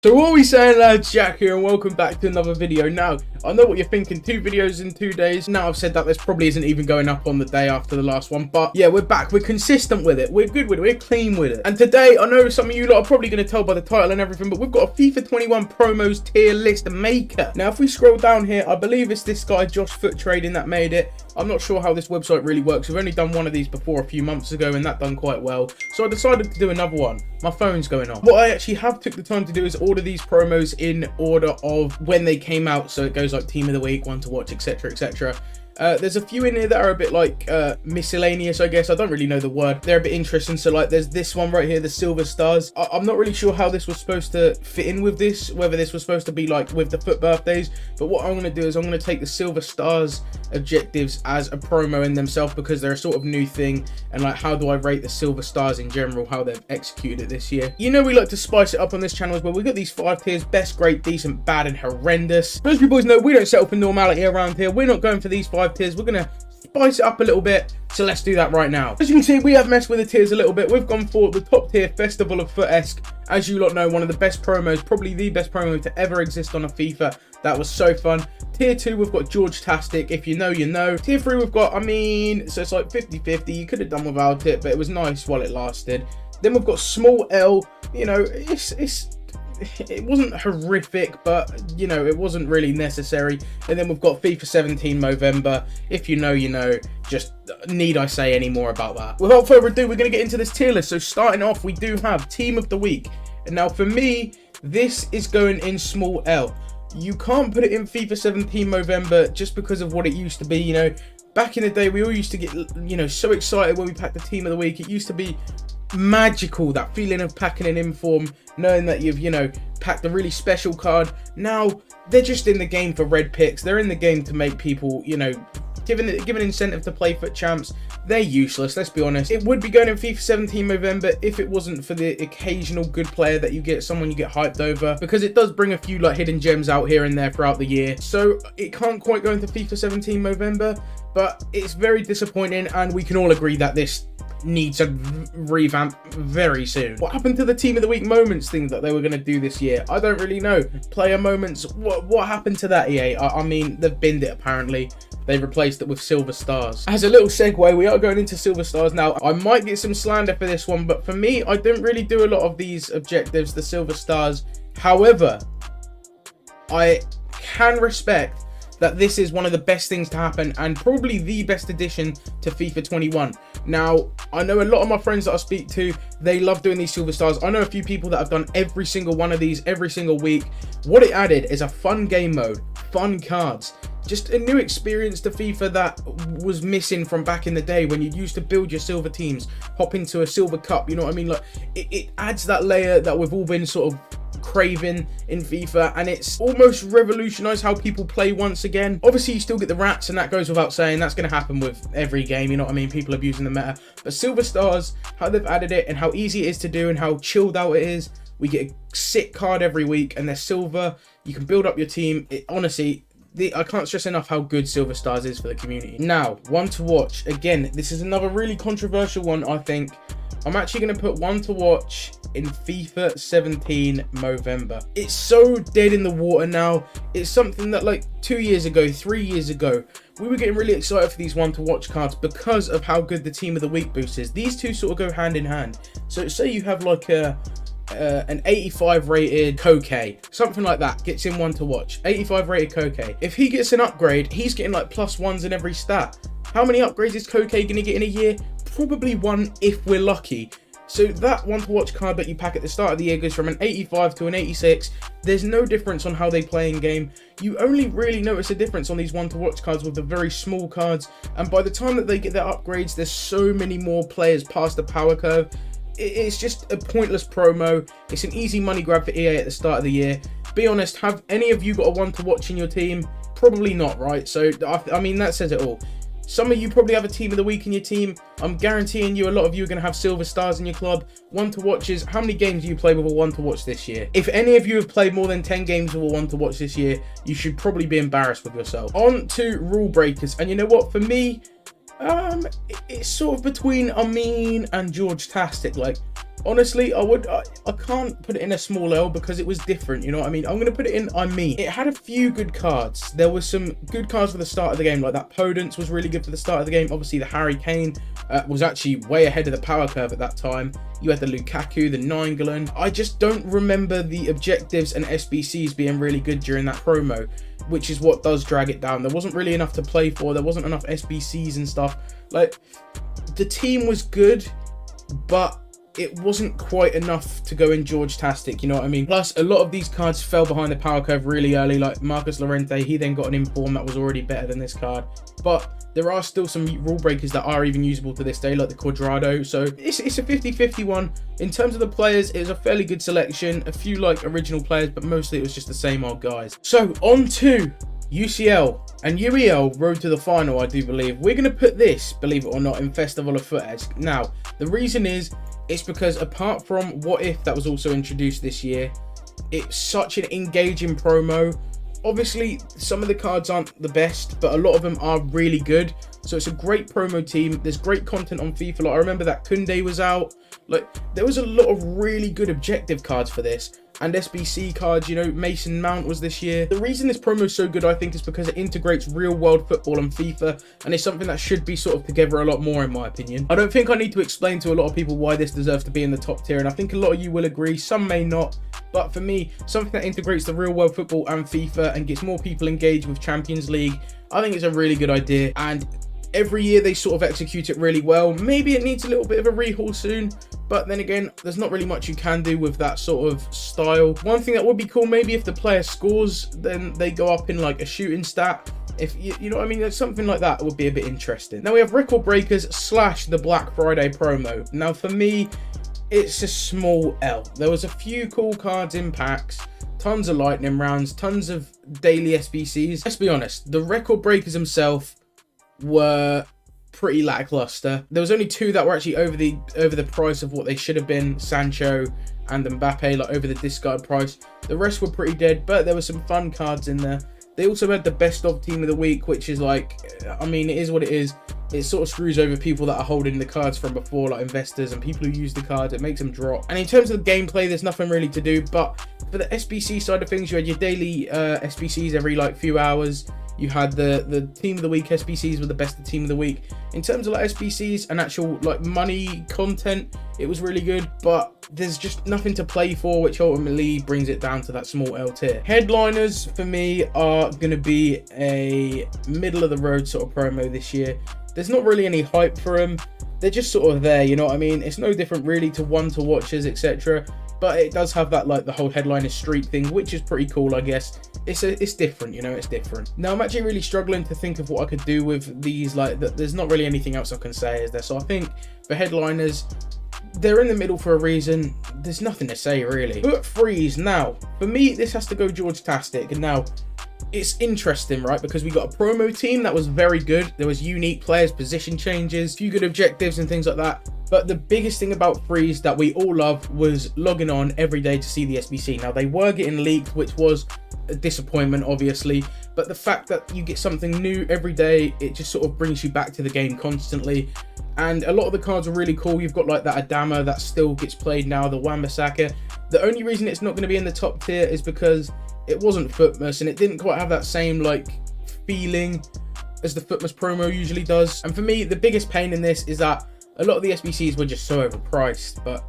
So what are we saying, lads? Jack here and welcome back to another video. Now, I know what you're thinking, 2 videos in 2 days. Now I've said that, this probably isn't even going up on the day after the last one. But yeah, we're back, we're consistent with it, we're good with it, we're clean with it. And today, I know some of you lot are probably going to tell by the title and everything, but we've got a FIFA 21 promos tier list maker. Now if we scroll down here, I believe it's this guy, Josh Foot Trading, that made it. I'm not sure how this website really works. We've only done one of these before a few months ago and that done quite well. So I decided to do another one. My phone's going off. What I actually have took the time to do is order these promos in order of when they came out. So it goes like team of the week, one to watch, etc, etc. There's a few in here that are a bit like miscellaneous, I guess. I don't really know the word. They're a bit interesting. So like there's this one right here, the Silver Stars. I'm not really sure how this was supposed to fit in with this, whether this was supposed to be like with the FUT birthdays. But what I'm going to do is I'm going to take the Silver Stars objectives as a promo in themselves because they're a sort of new thing. And like, how do I rate the Silver Stars in general, how they've executed it this year? You know, we like to spice it up on this channel as well. We've got these 5 tiers: best, great, decent, bad, and horrendous. As you boys know, we don't settle for normality around here. We're not going for these 5 tiers. We're gonna spice it up a little bit, so let's do that right now. As you can see, we have messed with the tiers a little bit. We've gone for the top tier, Festival of FUT-esque. As you lot know, one of the best promos, probably the best promo to ever exist on a FIFA. That was so fun. Tier 2, we've got George-tastic. If you know, you know. Tier 3, we've got, so it's like 50-50. You could have done without it, but it was nice while it lasted. Then we've got Small L. You know, it wasn't horrific, but you know, it wasn't really necessary. And then we've got FIFA 17 Movember. If you know, you know. Just need I say any more about that? Without further ado, we're going to get into this tier list. So starting off, we do have Team of the Week. And now for me, this is going in Small L. You can't put it in FIFA 17 Movember just because of what it used to be. You know, back in the day, we all used to get, you know, so excited when we packed the Team of the Week. It used to be magical, that feeling of packing an inform, knowing that you've, you know, packed a really special card. Now they're just in the game for red picks. They're in the game to make people, you know, give an incentive to play FUT champs. They're useless, let's be honest. It would be going in FIFA 17 Movember if it wasn't for the occasional good player that you get, someone you get hyped over, because it does bring a few like hidden gems out here and there throughout the year. So it can't quite go into FIFA 17 Movember, but it's very disappointing, and we can all agree that this needs a revamp very soon. What happened to the Team of the Week moments thing that they were going to do this year? I don't really know. Player moments, what happened to that, EA? I mean, they've binned it apparently. They replaced it with Silver Stars. As a little segue, we are going into Silver Stars now. I might get some slander for this one, but for me, I don't really do a lot of these objectives, the Silver Stars. However, I can respect that this is one of the best things to happen and probably the best addition to FIFA 21. Now, I know a lot of my friends that I speak to, they love doing these Silver Stars. I know a few people that have done every single one of these every single week. What it added is a fun game mode, fun cards, just a new experience to FIFA that was missing from back in the day when you used to build your silver teams, hop into a silver cup, you know what I mean? Like, it adds that layer that we've all been sort of craving in FIFA, and it's almost revolutionized how people play once again. Obviously you still get the rats, and that goes without saying. That's going to happen with every game, you know what I mean? People abusing the meta. But Silver Stars, how they've added it and how easy it is to do and how chilled out it is. We get a sick card every week and they're silver. You can build up your team. Honestly, I can't stress enough how good Silver Stars is for the community. Now, one to watch. Again, this is another really controversial one, I think. I'm actually going to put one to watch in FIFA 17 Movember. It's so dead in the water now. It's something that like 2 years ago, 3 years ago, we were getting really excited for these one to watch cards because of how good the Team of the Week boost is. These two sort of go hand in hand. So say you have like an 85 rated Koke, something like that, gets in one to watch. 85 rated Koke. If he gets an upgrade, he's getting like +1s in every stat. How many upgrades is Koke going to get in a year? Probably 1 if we're lucky. So that one to watch card that you pack at the start of the year goes from an 85 to an 86. There's no difference on how they play in game. You only really notice a difference on these one to watch cards with the very small cards. And by the time that they get their upgrades, there's so many more players past the power curve. It's just a pointless promo. It's an easy money grab for EA at the start of the year. Be honest, have any of you got a one to watch in your team? Probably not, right? So, I mean, that says it all. Some of you probably have a Team of the Week in your team. I'm guaranteeing you a lot of you are going to have Silver Stars in your club. One to watches. How many games do you play with a one to watch this year? If any of you have played more than 10 games with a one to watch this year, you should probably be embarrassed with yourself. On to Rulebreakers. And you know what? For me, it's sort of between Amin and George-tastic. Like, honestly, I can't put it in a small L because it was different, you know what I mean? I'm going to put it in it had a few good cards. There was some good cards for the start of the game, like that Podence was really good for the start of the game. Obviously, the Harry Kane was actually way ahead of the power curve at that time. You had the Lukaku, the Nainggolan. I just don't remember the objectives and SBCs being really good during that promo, which is what does drag it down. There wasn't really enough to play for. There wasn't enough SBCs and stuff. Like, the team was good, but it wasn't quite enough to go in George-tastic, you know what I mean? Plus, a lot of these cards fell behind the power curve really early, like Marcus Llorente. He then got an inform that was already better than this card. But there are still some rule breakers that are even usable to this day, like the Quadrado. So it's a 50-50 one. In terms of the players, it was a fairly good selection. A few like original players, but mostly it was just the same old guys. So on to UCL and UEL road to the final, I do believe. We're going to put this, believe it or not, in Festival of FUT. Now, the reason is, it's because apart from What If that was also introduced this year, it's such an engaging promo. Obviously, some of the cards aren't the best, but a lot of them are really good. So it's a great promo team. There's great content on FIFA. Like, I remember that Koundé was out. Like, there was a lot of really good objective cards for this. And SBC cards, you know, Mason Mount was this year. The reason this promo is so good, I think, is because it integrates real world football and FIFA, and it's something that should be sort of together a lot more, in my opinion. I don't think I need to explain to a lot of people why this deserves to be in the top tier, and I think a lot of you will agree, some may not. But for me, something that integrates the real world football and FIFA and gets more people engaged with Champions League, I think it's a really good idea. And every year they sort of execute it really well. Maybe it needs a little bit of a rehaul soon, but then again, there's not really much you can do with that sort of style. One thing that would be cool, maybe if the player scores, then they go up in like a shooting stat. If you know what I mean, something like that would be a bit interesting. Now we have Record Breakers / the Black Friday promo. Now for me, it's a small L. There was a few cool cards in packs, tons of lightning rounds, tons of daily SBCs. Let's be honest, the Record Breakers themselves were pretty lackluster. There was only two that were actually over the price of what they should have been, Sancho and Mbappe, like over the discard price. The rest were pretty dead, but there were some fun cards in there. They also had the best of team of the week, which is like, I mean, it is what it is. It sort of screws over people that are holding the cards from before, like investors and people who use the cards. It makes them drop. And in terms of the gameplay, there's nothing really to do. But for the SBC side of things, you had your daily SBCs every like few hours. You had the team of the week SBCs were the best of team of the week. In terms of like SBCs and actual like money content, it was really good, but there's just nothing to play for, which ultimately brings it down to that small L tier. Headliners for me are going to be a middle of the road sort of promo this year. There's not really any hype for them. They're just sort of there, you know what I mean? It's no different really to one-to-watchers, etc. But it does have that like the whole headliner streak thing, which is pretty cool, I guess. It's different, you know, it's different. Now I'm actually really struggling to think of what I could do with these, like there's not really anything else I can say, is there? So I think for headliners, they're in the middle for a reason. There's nothing to say really. But freeze, now for me this has to go George-tastic. And now it's interesting, right? Because we got a promo team that was very good. There was unique players, position changes, a few good objectives and things like that. But the biggest thing about Freeze that we all loved was logging on every day to see the SBC. Now they were getting leaked, which was a disappointment obviously, but the fact that you get something new every day, it just sort of brings you back to the game constantly. And a lot of the cards are really cool. You've got like that Adama that still gets played now, the Wan-Bissaka. The only reason it's not going to be in the top tier is because it wasn't Futmas and it didn't quite have that same like feeling as the Futmas promo usually does. And for me, the biggest pain in this is that a lot of the SBCs were just so overpriced, but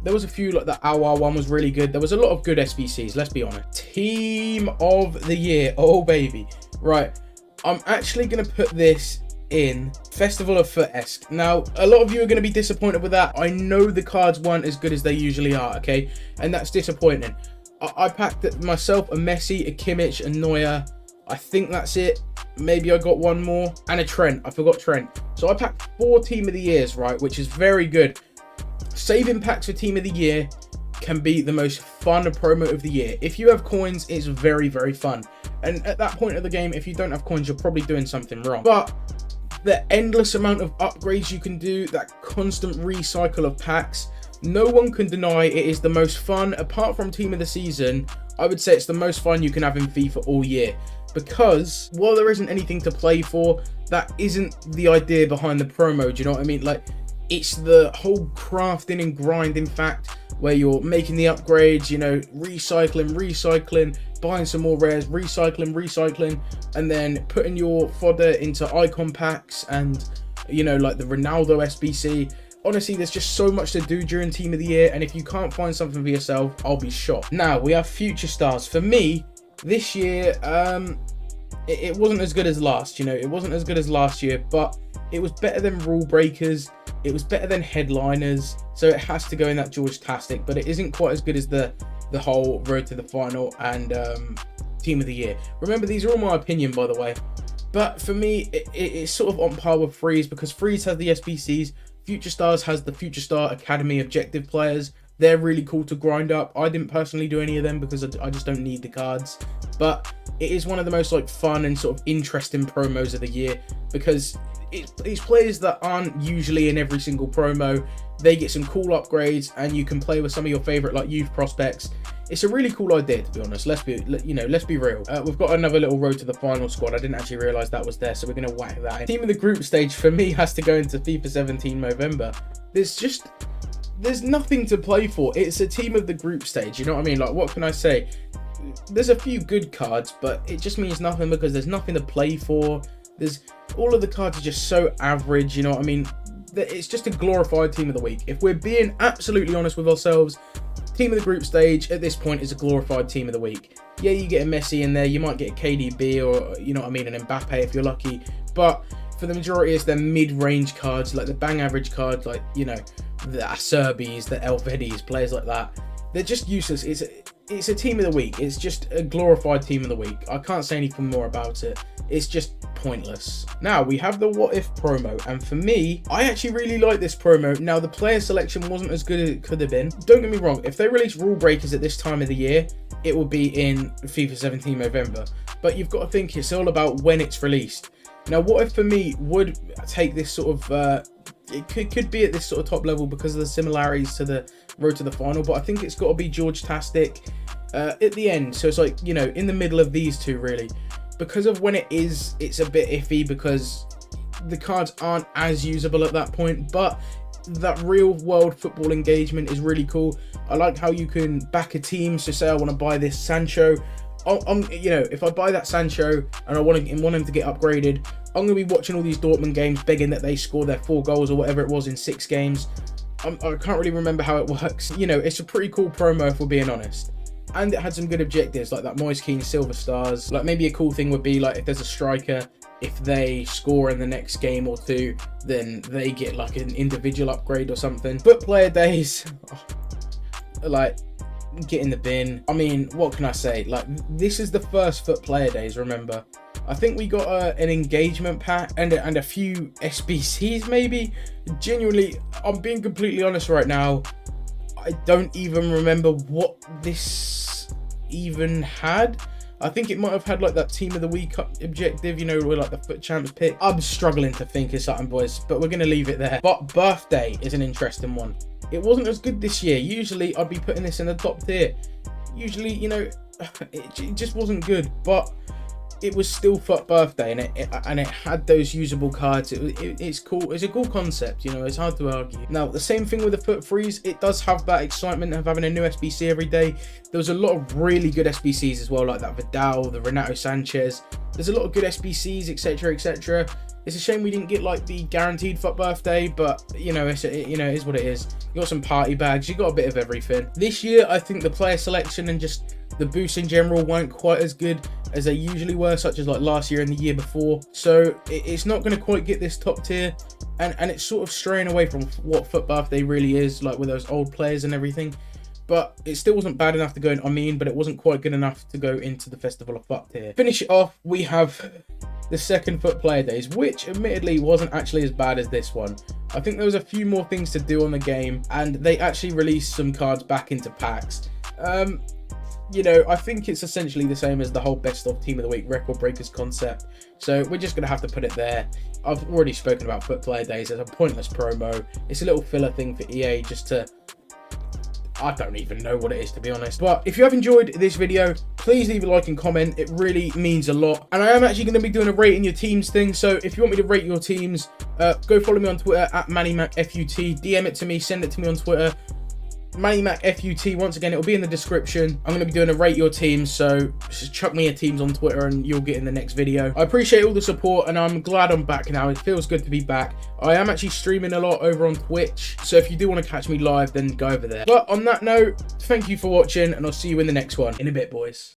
there was a few, like the Awa one was really good. There was a lot of good SBCs, let's be honest. Team of the year, oh baby. Right, I'm actually going to put this in Festival of FUT-esque. Now, a lot of you are going to be disappointed with that. I know the cards weren't as good as they usually are, okay? And that's disappointing. I packed myself a Messi, a Kimmich, a Neuer. I think that's it. Maybe I got one more. And a Trent. I forgot Trent. So I packed 4 Team of the Years, right? Which is very good. Saving packs for Team of the Year can be the most fun promo of the year. If you have coins, it's very, very fun. And at that point of the game, if you don't have coins, you're probably doing something wrong. But the endless amount of upgrades you can do, that constant recycle of packs, no one can deny it is the most fun. Apart from Team of the Season, I would say it's the most fun you can have in FIFA all year. Because while there isn't anything to play for, that isn't the idea behind the promo. Do you know what I mean? Like, It's the whole crafting and grinding fact where you're making the upgrades, you know, recycling, buying some more rares, recycling, and then putting your fodder into icon packs and, you know, like the Ronaldo SBC. Honestly, there's just so much to do during Team of the Year, and if you can't find something for yourself, I'll be shocked. Now, we have Future Stars. For me, this year, it wasn't as good as last, you know, it wasn't as good as last year, but it was better than Rulebreakers, it was better than Headliners, so it has to go in that George-tastic, but it isn't quite as good as the whole Road to the Final and Team of the Year. Remember, these are all my opinion, by the way, but for me, it's sort of on par with Freeze, because Freeze has the SBCs, Future Stars has the Future Star Academy objective players. They're really cool to grind up. I didn't personally do any of them because I just don't need the cards, but it is one of the most like fun and sort of interesting promos of the year, because it's players that aren't usually in every single promo. They get some cool upgrades, and you can play with some of your favorite like youth prospects. It's a really cool idea, to be honest. Let's be real. We've got another little Road to the Final squad. I didn't actually realize that was there, so we're gonna whack that in. Team of the group stage for me has to go into FIFA 17 November. There's nothing to play for. It's a team of the group stage, you know what I mean? Like, what can I say? There's a few good cards, but it just means nothing because there's nothing to play for. All of the cards are just so average, you know what I mean? It's just a glorified team of the week. If we're being absolutely honest with ourselves, team of the group stage at this point is a glorified team of the week. Yeah, you get a Messi in there, you might get a KDB or, you know what I mean, an Mbappe if you're lucky, but for the majority it's their mid-range cards, like the bang average cards, like, you know, the Acerbis, the Elvedis, players like that. They're just useless. It's a team of the week. It's just a glorified team of the week. I can't say anything more about it. It's just pointless. Now, we have the What If promo, and for me, I actually really like this promo. Now, the player selection wasn't as good as it could have been. Don't get me wrong, if they release Rulebreakers at this time of the year, it will be in FIFA 17 November. But you've got to think it's all about when it's released. Now, What If for me would take this sort of it could be at this sort of top level because of the similarities to the Road to the Final, but I think it's got to be George-tastic at the end. So it's like, you know, in the middle of these two, really. Because of when it's a bit iffy because the cards aren't as usable at that point, but that real world football engagement is really cool. I like how you can back a team. So say I want to buy this Sancho. You know, if I buy that Sancho and I want him to get upgraded, I'm going to be watching all these Dortmund games begging that they score their 4 goals or whatever it was in 6 games. I can't really remember how it works. You know, it's a pretty cool promo if we're being honest. And it had some good objectives like that Moise Kean Silver Stars. Like maybe a cool thing would be like if there's a striker, if they score in the next game or 2, then they get like an individual upgrade or something. But player days, like, get in the bin. I mean, what can I say? Like, this is the first FUT player days, remember? I think we got an engagement pack and a few SBCs maybe. Genuinely, I'm being completely honest right now, I don't even remember what this even had. I think it might have had like that team of the week objective, you know, where like the FUT champs pick. I'm struggling to think of something, boys, but we're going to leave it there. But birthday is an interesting one. It wasn't as good this year. Usually I'd be putting this in the top tier. Usually, you know, it just wasn't good, but it was still FUT birthday, and it had those usable cards. It's cool. It's a cool concept, you know. It's hard to argue. Now, the same thing with the FUT freeze. It does have that excitement of having a new SBC every day. There was a lot of really good SBCs as well, like that Vidal, the Renato Sanchez. There's a lot of good SBCs, etc., etc. It's a shame we didn't get like the guaranteed FUT birthday, but you know, it is what it is. You got some party bags. You got a bit of everything. This year, I think the player selection and just the boosts in general weren't quite as good as they usually were, such as like last year and the year before. So it's not going to quite get this top tier, and it's sort of straying away from what FUT birthday really is, like with those old players and everything. But it still wasn't bad enough to go in, but it wasn't quite good enough to go into the Festival of FUT tier. Finish it off, we have the second FUT player days, which admittedly wasn't actually as bad as this one. I think there was a few more things to do on the game, and they actually released some cards back into packs. You know, I think it's essentially the same as the whole best of team of the week record breakers concept. So we're just going to have to put it there. I've already spoken about FUT player days as a pointless promo. It's a little filler thing for EA just to I don't even know what it is, to be honest. But if you have enjoyed this video, please leave a like and comment. It really means a lot. And I am actually going to be doing a rating your teams thing. So if you want me to rate your teams, go follow me on Twitter at Manimac FUT. DM it to me, send it to me on Twitter. Manimac FUT, once again, it'll be in the description. I'm going to be doing a rate your teams, so just chuck me your teams on Twitter and you'll get in the next video. I appreciate all the support and I'm glad I'm back now. It feels good to be back. I am actually streaming a lot over on Twitch, so if you do want to catch me live, then go over there. But on that note, thank you for watching and I'll see you in the next one. In a bit, boys.